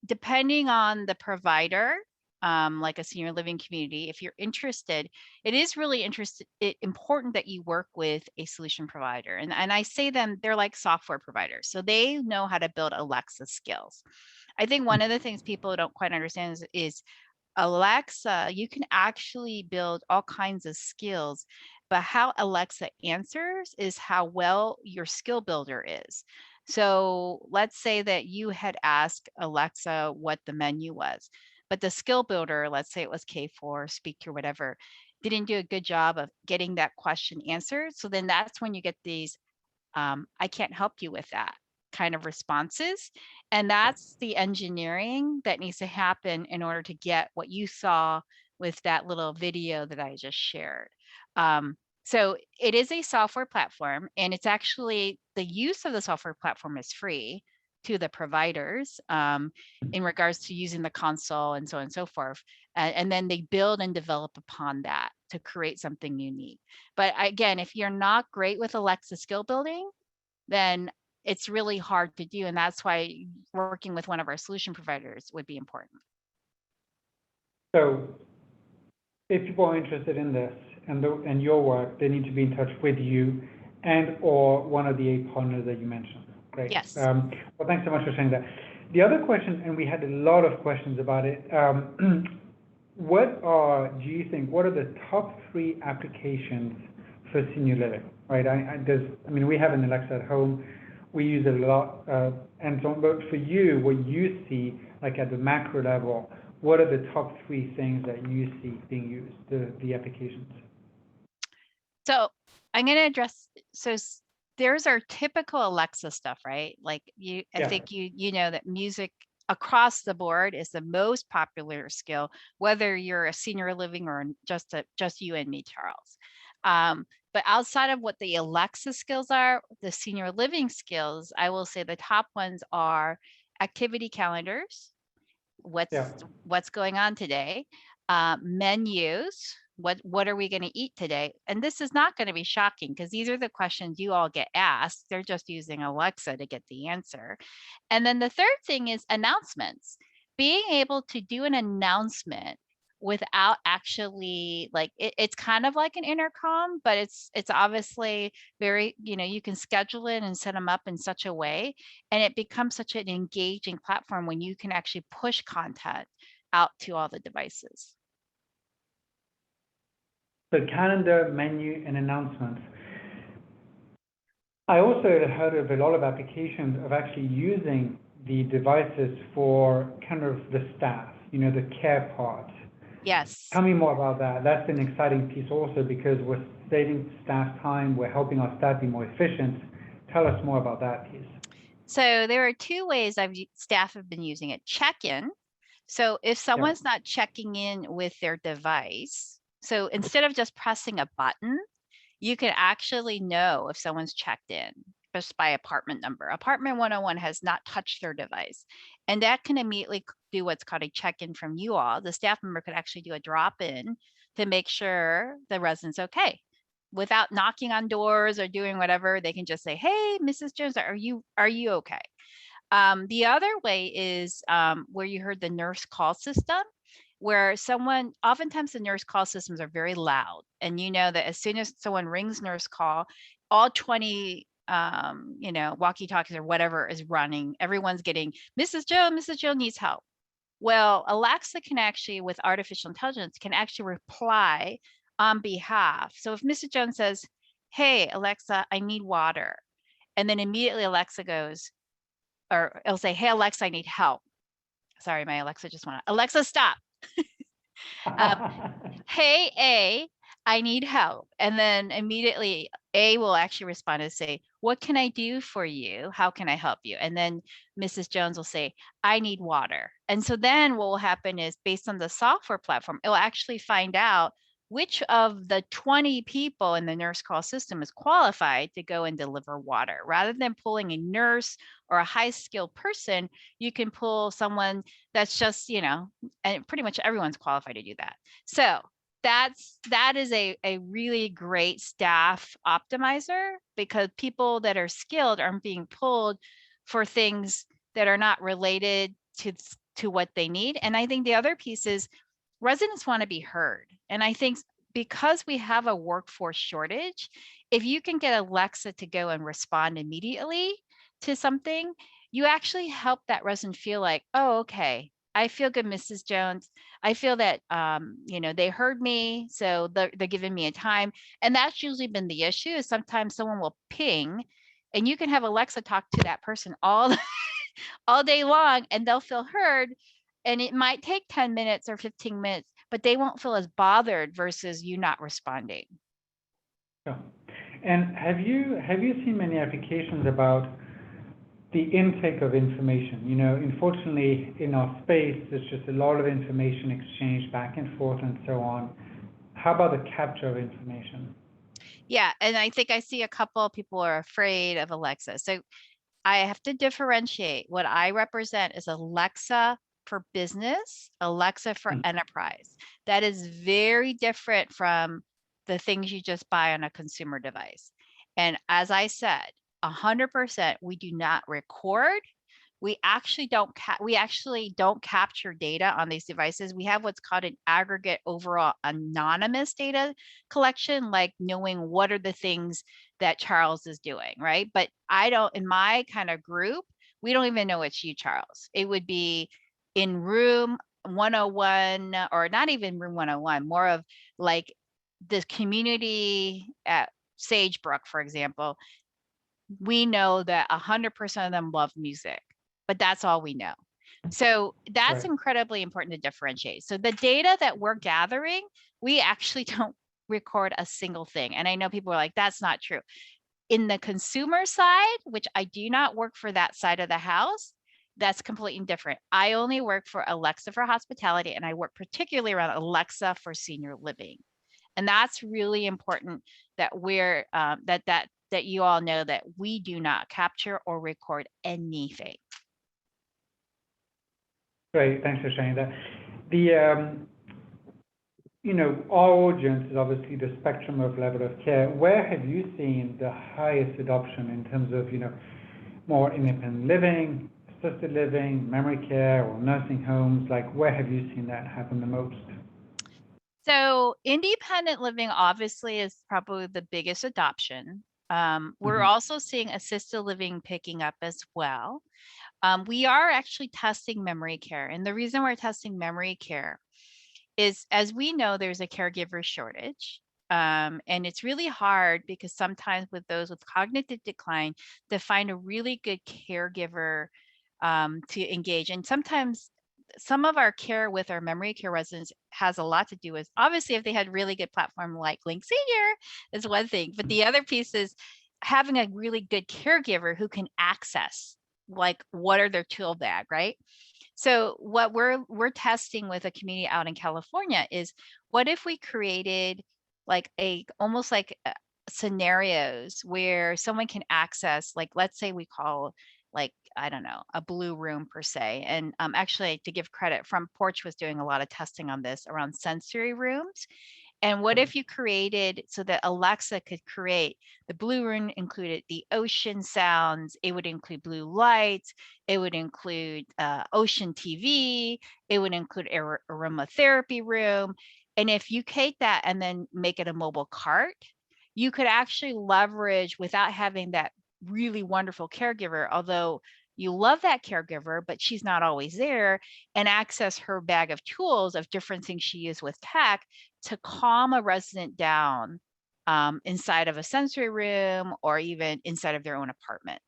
depending on the provider, like a senior living community, if you're interested, it is really important that you work with a solution provider. And I say they're like software providers. So they know how to build Alexa skills. I think one of the things people don't quite understand is Alexa, you can actually build all kinds of skills, but how Alexa answers is how well your skill builder is. So let's say that you had asked Alexa what the menu was, but the skill builder, let's say it was K4, Speak to, whatever, didn't do a good job of getting that question answered. So then that's when you get these, I can't help you with that kind of responses. And that's the engineering that needs to happen in order to get what you saw with that little video that I just shared. So it is a software platform, and it's actually, the use of the software platform is free to the providers in regards to using the console and so on and so forth. And then they build and develop upon that to create something unique. But again, if you're not great with Alexa skill building, then it's really hard to do. And that's why working with one of our solution providers would be important. So if people are interested in this and your work, they need to be in touch with you and or one of the 8 partners that you mentioned. Great. Yes. Well, thanks so much for saying that. The other question, and we had a lot of questions about it, what are the top 3 applications for senior living, right? We have an Alexa at home. We use it a lot, and so. But for you, what you see, like at the macro level, what are the top 3 things that you see being used, the applications? So I'm going to address. So there's our typical Alexa stuff, right? Like I think you know that music across the board is the most popular skill, whether you're a senior living or just you and me, Charles. But outside of what the Alexa skills are, the senior living skills, I will say the top ones are activity calendars, what's going on today, menus, what are we going to eat today? And this is not going to be shocking because these are the questions you all get asked. They're just using Alexa to get the answer. And then the third thing is announcements. Being able to do an announcement without actually like it's kind of like an intercom, but it's obviously very, you can schedule it and set them up in such a way, and it becomes such an engaging platform when you can actually push content out to all the devices. So calendar, menu, and announcements. I also heard of a lot of applications of actually using the devices for kind of the staff, the care part. Yes. Tell me more about that. That's an exciting piece also, because we're saving staff time, we're helping our staff be more efficient. Tell us more about that piece. So there are two ways staff have been using it. Check-in. So if someone's not checking in with their device, so instead of just pressing a button, you can actually know if someone's checked in just by apartment number. Apartment 101 has not touched their device. And that can immediately do what's called a check-in from you all. The staff member could actually do a drop-in to make sure the resident's okay. Without knocking on doors or doing whatever, they can just say, hey, Mrs. Jones, are you okay? The other way is where you heard the nurse call system, where oftentimes the nurse call systems are very loud. And you know that as soon as someone rings nurse call, all 20, walkie-talkies or whatever is running. Everyone's getting, Mrs. Joe needs help. Well, Alexa can actually, with artificial intelligence, can actually reply on behalf. So if Mrs. Jones says, hey, Alexa, I need water. And then immediately Alexa goes, or it'll say, hey, Alexa, I need help. Sorry, my Alexa just went out. Alexa, stop. Hey, A, I need help. And then immediately A will actually respond and say, what can I do for you? How can I help you? And then Mrs. Jones will say, I need water. And so then what will happen is, based on the software platform, it will actually find out which of the 20 people in the nurse call system is qualified to go and deliver water. Rather than pulling a nurse or a high-skilled person, you can pull someone that's just, and pretty much everyone's qualified to do that. So that is a really great staff optimizer, because people that are skilled aren't being pulled for things that are not related to what they need. And I think the other piece is residents want to be heard. And I think because we have a workforce shortage, if you can get Alexa to go and respond immediately to something, you actually help that resident feel like, oh, okay, I feel good, Mrs. Jones. I feel that, they heard me, so they're giving me a time. And that's usually been the issue, is sometimes someone will ping, and you can have Alexa talk to that person all day long, and they'll feel heard. And it might take 10 minutes or 15 minutes, but they won't feel as bothered versus you not responding. Yeah. And have you seen many applications about the intake of information? Unfortunately, in our space, there's just a lot of information exchanged back and forth and so on. How about the capture of information? Yeah, and I think I see a couple of people are afraid of Alexa. So I have to differentiate. What I represent is Alexa for business, Alexa for enterprise. That is very different from the things you just buy on a consumer device. And as I said, 100%, we do not record. We actually don't capture data on these devices. We have what's called an aggregate overall anonymous data collection, like knowing what are the things that Charles is doing, right? But in my kind of group, we don't even know it's you, Charles. It would be in room 101, or not even room 101, more of like the community at Sagebrook, for example. We know that 100% of them love music, but that's all we know. So that's incredibly important to differentiate. So the data that we're gathering, we actually don't record a single thing. And I know people are like, that's not true. In the consumer side, which I do not work for that side of the house, that's completely different. I only work for Alexa for hospitality, and I work particularly around Alexa for senior living. And that's really important that we're that you all know that we do not capture or record anything. Great, thanks for sharing that. Our audience is obviously the spectrum of level of care. Where have you seen the highest adoption in terms of, more independent living, assisted living, memory care, or nursing homes? Like, where have you seen that happen the most? So independent living obviously is probably the biggest adoption. We're Mhm. also seeing assisted living picking up as well. We are actually testing memory care. And the reason we're testing memory care is, as we know, there's a caregiver shortage. And it's really hard because sometimes with those with cognitive decline, to find a really good caregiver to engage. And sometimes some of our care with our memory care residents has a lot to do with, obviously, if they had really good platform like Link Senior is one thing, but the other piece is having a really good caregiver who can access, like, what are their tool bag, right? So what we're testing with a community out in California is, what if we created like a almost like scenarios where someone can access, like, let's say we call, like, I don't know, a blue room per se. And actually, to give credit, Front Porch was doing a lot of testing on this around sensory rooms. And what if you created so that Alexa could create, the blue room included the ocean sounds, it would include blue lights, it would include ocean TV, it would include aromatherapy room. And if you take that and then make it a mobile cart, you could actually leverage without having that really wonderful caregiver, although you love that caregiver, but she's not always there, and access her bag of tools of different things she uses with tech to calm a resident down inside of a sensory room or even inside of their own apartment.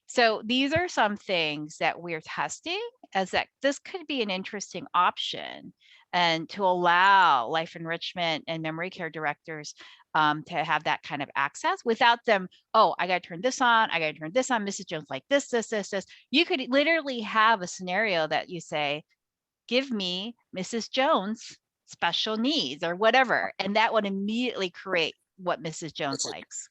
So these are some things that we're testing, as that this could be an interesting option, and to allow life enrichment and memory care directors to have that kind of access without them, oh, I got to turn this on, I got to turn this on, Mrs. Jones like this. You could literally have a scenario that you say, give me Mrs. Jones special needs or whatever, and that would immediately create what Mrs. Jones likes.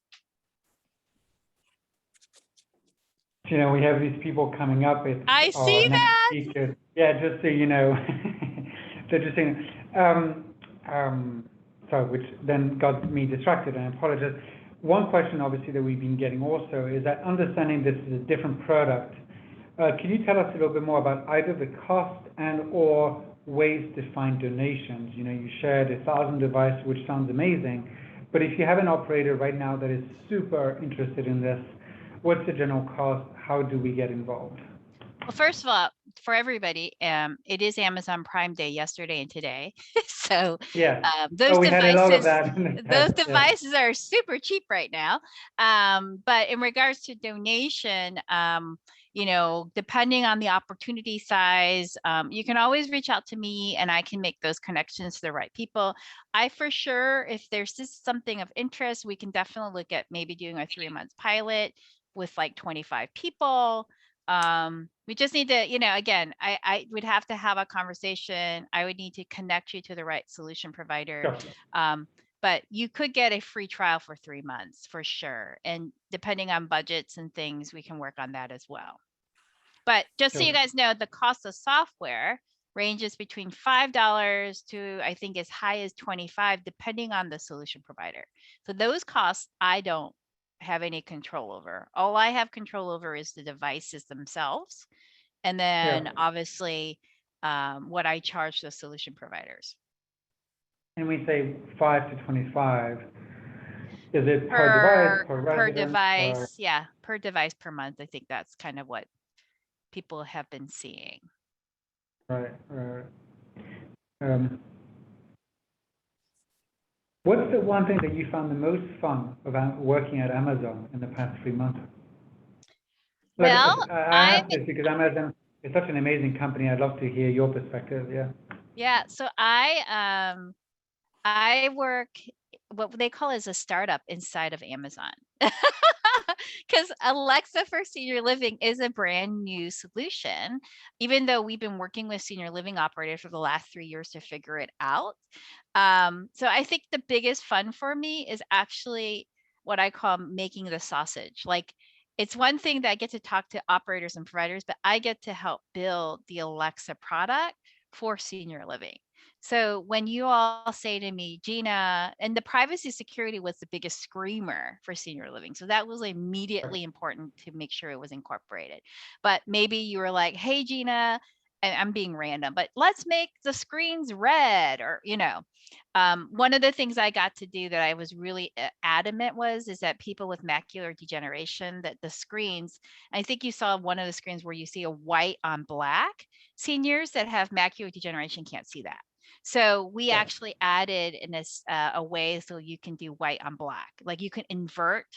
You know, we have these people coming up. It's I our see next that. speaker. Yeah, just so you know. So just saying. Sorry, which then got me distracted, and I apologize. One question, obviously, that we've been getting also is that understanding this is a different product. Can you tell us a little bit more about either the cost and or ways to find donations? You know, you shared 1,000 devices, which sounds amazing, but if you have an operator right now that is super interested in this, what's the general cost? How do we get involved? Well, first of all, for everybody, it is Amazon Prime Day yesterday and today. So Yeah. those we had a lot of devices, that in the those past, yeah. devices are super cheap right now. But in regards to donation, you know, depending on the opportunity size, you can always reach out to me and I can make those connections to the right people. I, for sure, if there's just something of interest, we can definitely look at maybe doing a 3-month pilot with like 25 people. We just need to, you know, again, I would have to have a conversation. I would need to connect you to the right solution provider. Sure. But you could get a free trial for 3 months for sure. And depending on budgets and things, we can work on that as well. But just so you Sure. guys know, the cost of software ranges between $5 to, I think, as high as $25, depending on the solution provider. So those costs, I don't have any control over. All I have control over is the devices themselves. And then Yeah. obviously what I charge the solution providers. And we say 5 to 25. Is it per device, per resident? Device, yeah, per device per month. I think that's kind of what people have been seeing. Right. What's the one thing that you found the most fun about working at Amazon in the past 3 months? Well, I ask this because Amazon is such an amazing company. I'd love to hear your perspective. Yeah. Yeah. So I work what they call as a startup inside of Amazon. Because Alexa for senior living is a brand new solution, even though we've been working with senior living operators for the last 3 years to figure it out. So I think the biggest fun for me is actually what I call making the sausage. Like, it's one thing that I get to talk to operators and providers, but I get to help build the Alexa product for senior living. So when you all say to me, Gina, and the privacy security was the biggest screamer for senior living. So that was immediately important to make sure it was incorporated. But maybe you were like, hey, Gina, and I'm being random, but let's make the screens red, or, one of the things I got to do that I was really adamant is that people with macular degeneration, that the screens, I think you saw one of the screens where you see a white on black. Seniors that have macular degeneration can't see that. So we actually added in this a way so you can do white on black. Like you can invert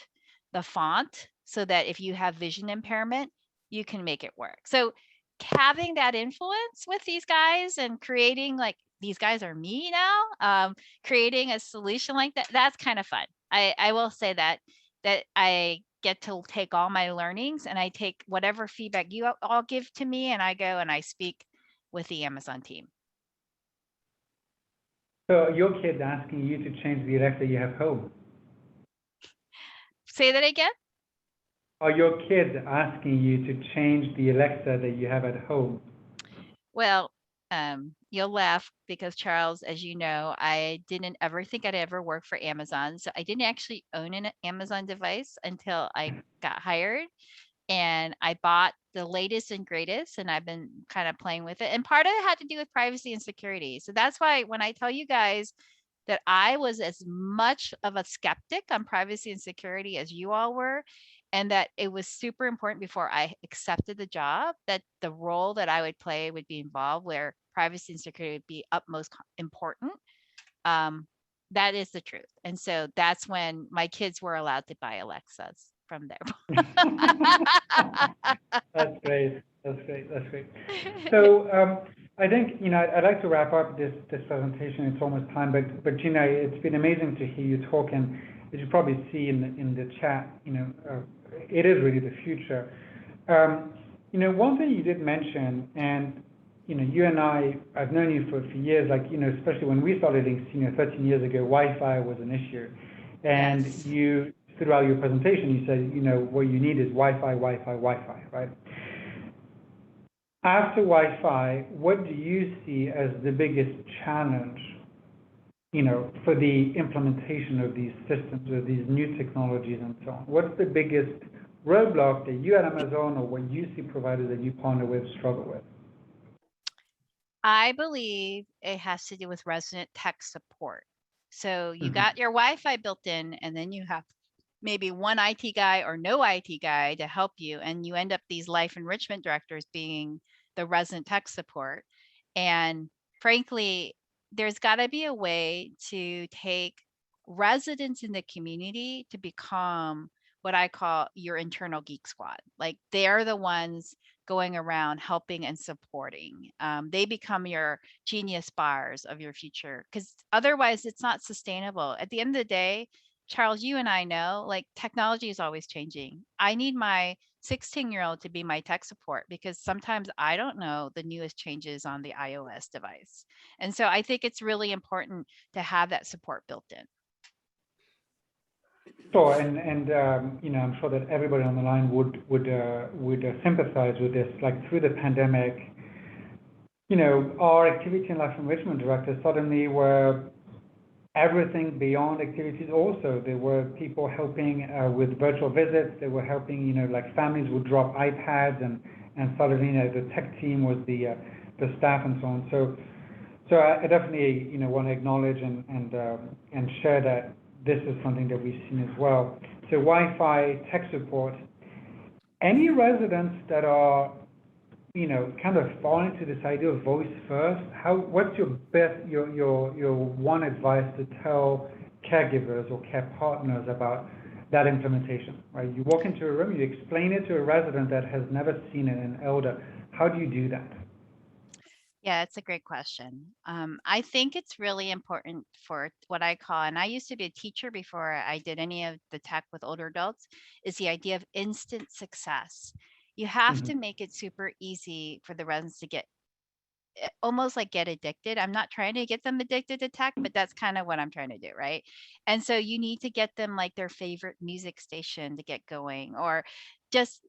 the font so that if you have vision impairment, you can make it work. So having that influence with these guys and creating, like, these guys are me now, creating a solution like that, that's kind of fun. I will say that I get to take all my learnings and I take whatever feedback you all give to me and I go and I speak with the Amazon team. So your kid's asking you to change the Alexa you have home. Say that again? Are your kids asking you to change the Alexa that you have at home? Well, you'll laugh because, Charles, as you know, I didn't ever think I'd ever work for Amazon. So I didn't actually own an Amazon device until I got hired. And I bought the latest and greatest, and I've been kind of playing with it. And part of it had to do with privacy and security. So that's why when I tell you guys that I was as much of a skeptic on privacy and security as you all were, and that it was super important before I accepted the job, that the role that I would play would be involved where privacy and security would be utmost important. That is the truth. And so that's when my kids were allowed to buy Alexas from there. That's great. That's great. That's great. So I think, I'd like to wrap up this presentation. It's almost time, but Gina, it's been amazing to hear you talk, and as you probably see in the chat, it is really the future. One thing you did mention, and you and I've known you for years, like, especially when we started in senior 13 years ago, Wi-Fi was an issue. And Yes. You, throughout your presentation, you said, what you need is Wi-Fi, Wi-Fi, Wi-Fi, right? After Wi-Fi, what do you see as the biggest challenge, for the implementation of these systems, of these new technologies and so on? What's the biggest roadblock that you at Amazon or what you see providers that you partner with struggle with? I believe it has to do with resident tech support. So you got your Wi-Fi built in, and then you have maybe one IT guy or no IT guy to help you, and you end up these life enrichment directors being the resident tech support. And frankly, there's got to be a way to take residents in the community to become what I call your internal geek squad. Like, they're the ones going around helping and supporting. They become your genius bars of your future, because otherwise it's not sustainable. At the end of the day, Charles, you and I know, like, technology is always changing. I need my 16-year-old to be my tech support because sometimes I don't know the newest changes on the iOS device. And so I think it's really important to have that support built in. Sure, and I'm sure that everybody on the line would sympathize with this. Like, through the pandemic, our activity and life enrichment directors suddenly were everything beyond activities. Also, there were people helping with virtual visits. They were helping, like, families would drop iPads, and suddenly, the tech team was the staff and so on. So I definitely, want to acknowledge and share that this is something that we've seen as well. So Wi-Fi, tech support. Any residents that are, kind of fall into this idea of voice first, what's your one advice to tell caregivers or care partners about that implementation, right? You walk into a room, you explain it to a resident that has never seen it, an elder. How do you do that? Yeah, it's a great question. I think it's really important for what I call, and I used to be a teacher before I did any of the tech with older adults, is the idea of instant success. You have to make it super easy for the residents to get almost like get addicted. I'm not trying to get them addicted to tech, but that's kind of what I'm trying to do, right? And so you need to get them like their favorite music station to get going, or just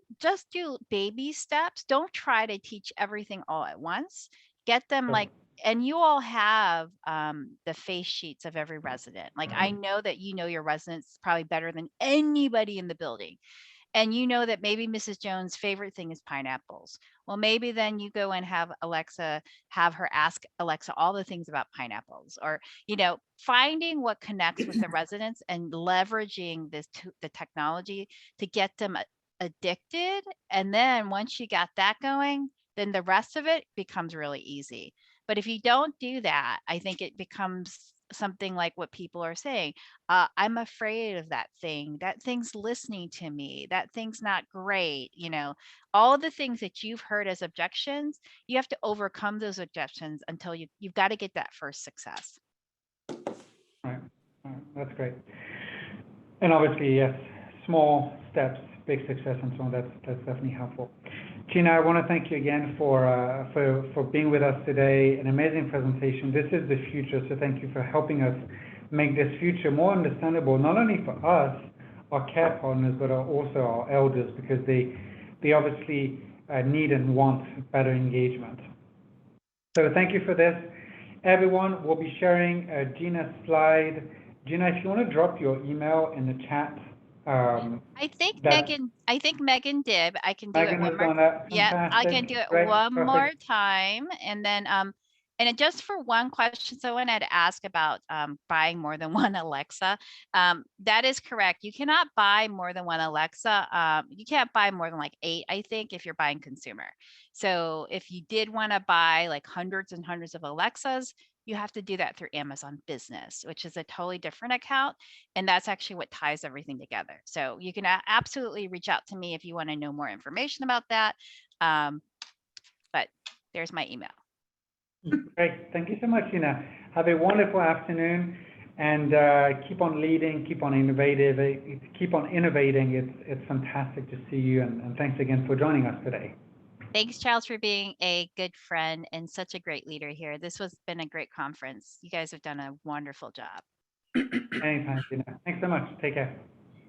do baby steps. Don't try to teach everything all at once. Get them like, and you all have the face sheets of every resident. Like, I know that you know your residents probably better than anybody in the building. And you know that maybe Mrs. Jones' favorite thing is pineapples. Well, maybe then you go and have Alexa, have her ask Alexa all the things about pineapples, or, finding what connects with the residents and leveraging the technology to get them addicted. And then once you got that going, then the rest of it becomes really easy. But if you don't do that, I think it becomes something like what people are saying. I'm afraid of that thing. That thing's listening to me. That thing's not great. All of the things that you've heard as objections, you have to overcome those objections until you've got to get that first success. Right. That's great. And obviously, yes, small steps, big success, and so on. That's definitely helpful. Gina, I want to thank you again for being with us today. An amazing presentation. This is the future, so thank you for helping us make this future more understandable, not only for us, our care partners, but also our elders, because they obviously need and want better engagement. So thank you for this. Everyone, we'll be sharing Gina's slide. Gina, if you want to drop your email in the chat. I think Megan did. I can do Megan it one has more. done that. Yeah, I can do it Great. one Perfect. more time. And then just for one question, someone had asked about buying more than one Alexa. That is correct. You cannot buy more than one Alexa. You can't buy more than like 8, I think, if you're buying consumer. So if you did want to buy like hundreds and hundreds of Alexas, you have to do that through Amazon Business, which is a totally different account. And that's actually what ties everything together. So you can absolutely reach out to me if you want to know more information about that. But there's my email. Great. Thank you so much, Gina. Have a wonderful afternoon, and keep on leading, keep on innovating. It's fantastic to see you, and thanks again for joining us today. Thanks, Charles, for being a good friend and such a great leader here. This has been a great conference. You guys have done a wonderful job. Anytime, Gina. Thanks so much. Take care.